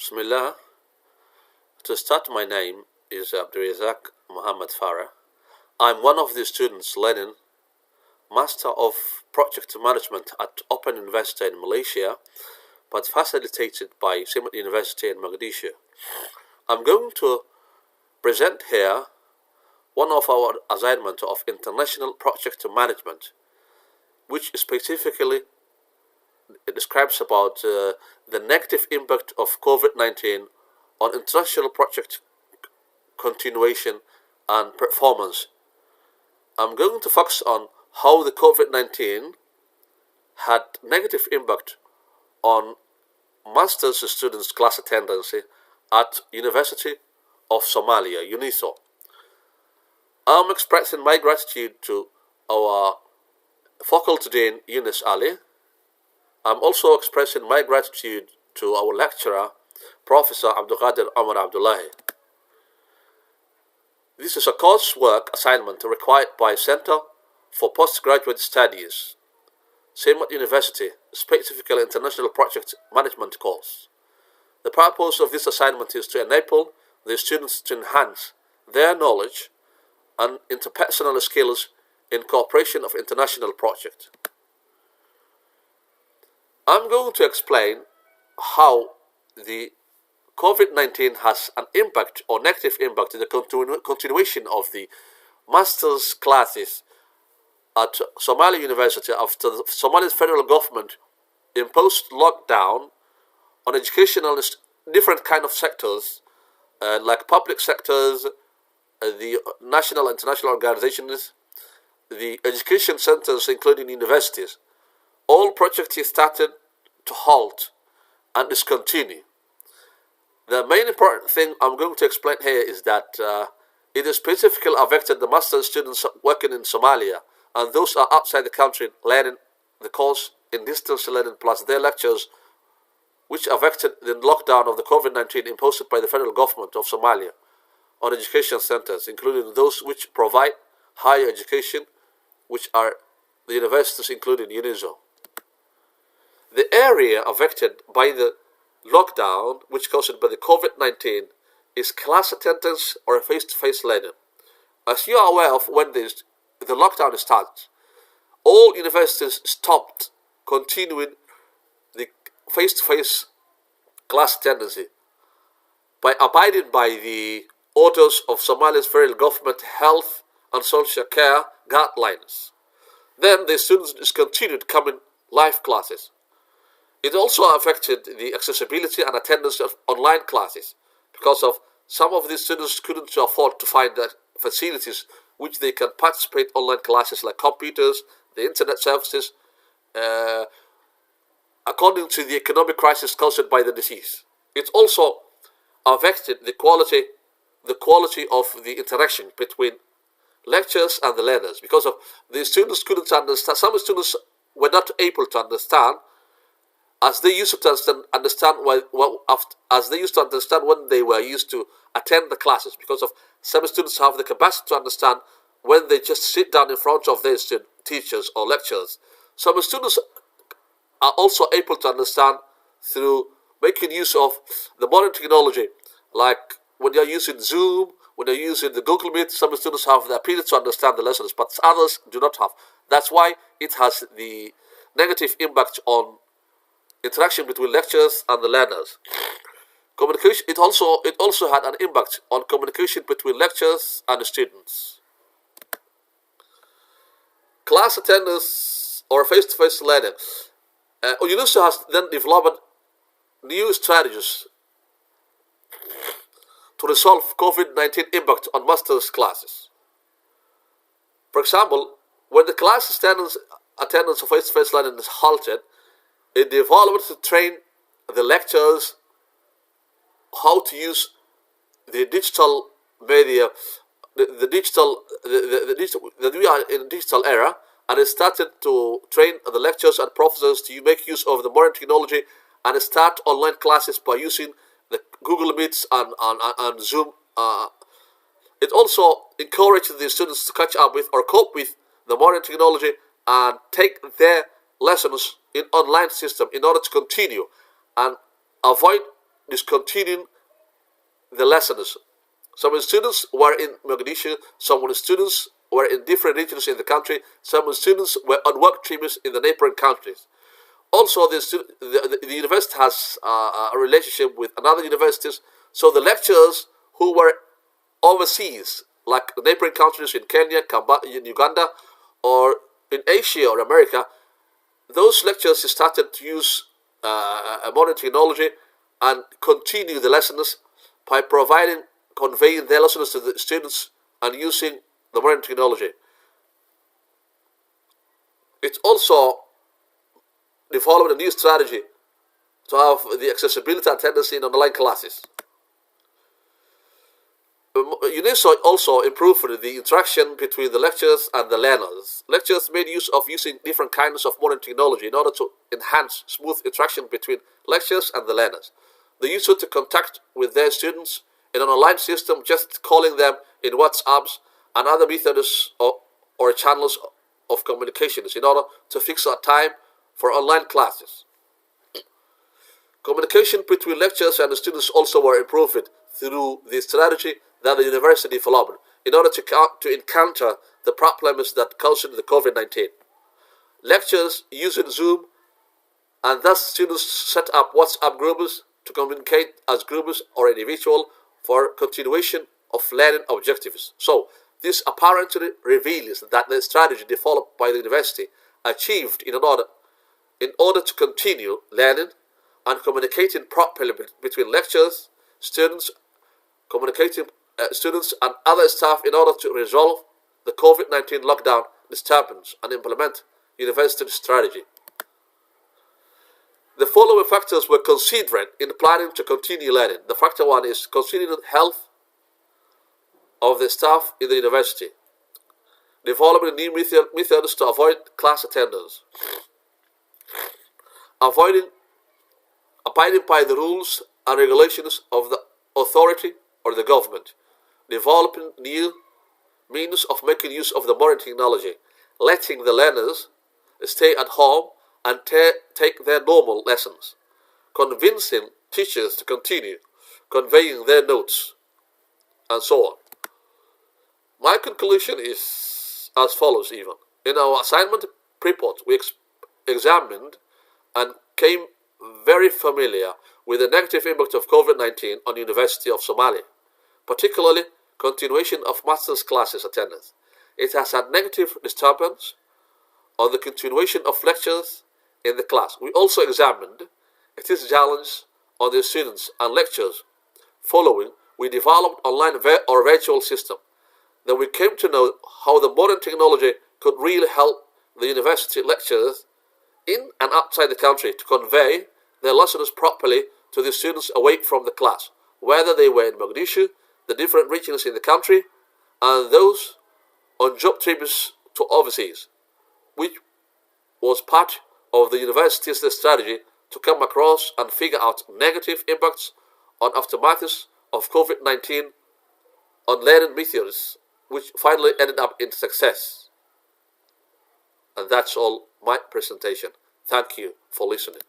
Bismillah. To start, my name is Abdirisaq Mohamed Farah. I'm one of the students learning Master of Project Management at Open University in Malaysia, but facilitated by SIMAD University in Mogadishu. I'm going to present here one of our assignments of International Project Management, which specifically describes about the negative impact of COVID-19 on international project continuation and performance. I'm going to focus on how the COVID-19 had negative impact on master's students' class attendance at University of Somalia, UNISO. I'm expressing my gratitude to our faculty dean, Yunus Ali. I'm also expressing my gratitude to our lecturer, Professor Abdul Abdullahi. This is a coursework assignment required by Center for Postgraduate Studies, SIMAD University, specifically International Project Management course. The purpose of this assignment is to enable the students to enhance their knowledge and interpersonal skills in cooperation of international projects. I'm going to explain how the COVID-19 has an impact or negative impact in the continuation of the master's classes at Somali University after the Somali federal government imposed lockdown on educational different kind of sectors like public sectors, the national and international organizations, the education centers including universities. All projects started to halt and discontinue. The main important thing I'm going to explain here is that it is specifically affected the master's students working in Somalia and those are outside the country learning the course in distance learning plus their lectures, which affected the lockdown of the COVID-19 imposed by the federal government of Somalia on education centers, including those which provide higher education, which are the universities including UNISO. The area affected by the lockdown, which caused by the COVID-19, is class attendance or face-to-face learning. As you are aware of, when the lockdown starts, all universities stopped continuing the face-to-face class attendance by abiding by the orders of Somalia's federal government health and social care guidelines. Then the students discontinued coming live classes. It also affected the accessibility and attendance of online classes because of some of these students couldn't afford to find the facilities which they can participate in online classes like computers, the internet services, according to the economic crisis caused by the disease. It also affected the quality of the interaction between lectures and the learners because of the students couldn't understand. Some students were not able to understand as they used to understand when they were used to attend the classes, because of some students have the capacity to understand when they just sit down in front of their teachers or lecturers. Some students are also able to understand through making use of the modern technology, like when you're using Zoom, when you're using the Google Meet. Some students have the ability to understand the lessons, but others do not have. That's why it has the negative impact on interaction between lecturers and the learners. Communication. It also had an impact on communication between lecturers and the students. Class attendance or face-to-face learning. UNESCO has then developed new strategies to resolve COVID-19 impact on master's classes. For example, when the class attendance of face-to-face learning is halted, it developed to train the lecturers how to use the digital media, the digital that we are in digital era, and it started to train the lecturers and professors to make use of the modern technology and start online classes by using the Google Meets and Zoom. It also encouraged the students to catch up with or cope with the modern technology and take their lessons in online system in order to continue and avoid discontinuing the lessons. Some students were in Mogadishu, some students were in different regions in the country, some students were on work trips in the neighboring countries. Also, the university has a relationship with another universities, so the lecturers who were overseas, like neighboring countries in Kenya, in Uganda, or in Asia or America, those lecturers started to use modern technology and continue the lessons by conveying their lessons to the students and using the modern technology. It also developed a new strategy to have the accessibility and tendency in online classes. UNESCO also improved the interaction between the lecturers and the learners. Lecturers made use of using different kinds of modern technology in order to enhance smooth interaction between lecturers and the learners. They used to contact with their students in an online system, just calling them in WhatsApps and other methods or channels of communications in order to fix a time for online classes. Communication between lecturers and the students also were improved through the strategy that the university developed in order to encounter the problems that caused the COVID-19. Lecturers used Zoom, and thus students set up WhatsApp groups to communicate as groups or individual for continuation of learning objectives. So, this apparently reveals that the strategy developed by the university achieved in order to continue learning and communicating properly between lecturers, students, students and other staff in order to resolve the COVID-19 lockdown disturbance and implement university strategy. The following factors were considered in planning to continue learning. The factor one is considering the health of the staff in the university, developing new methods to avoid class attendance, abiding by the rules and regulations of the authority or the government, developing new means of making use of the modern technology, letting the learners stay at home and take their normal lessons, convincing teachers to continue conveying their notes, and so on. My conclusion is as follows even. In our assignment report, we examined and came very familiar with the negative impact of COVID-19 on the University of Somalia, particularly continuation of master's classes attendance. It has had negative disturbance on the continuation of lectures in the class. We also examined its challenge on the students and lecturers. Following, we developed online or virtual system. Then we came to know how the modern technology could really help the university lecturers in and outside the country to convey their lessons properly to the students away from the class, whether they were in Mogadishu, the different regions in the country, and those on job trips to overseas, which was part of the university's strategy to come across and figure out negative impacts on aftermaths of COVID-19 on learning methods, which finally ended up in success. And that's all my presentation. Thank you for listening.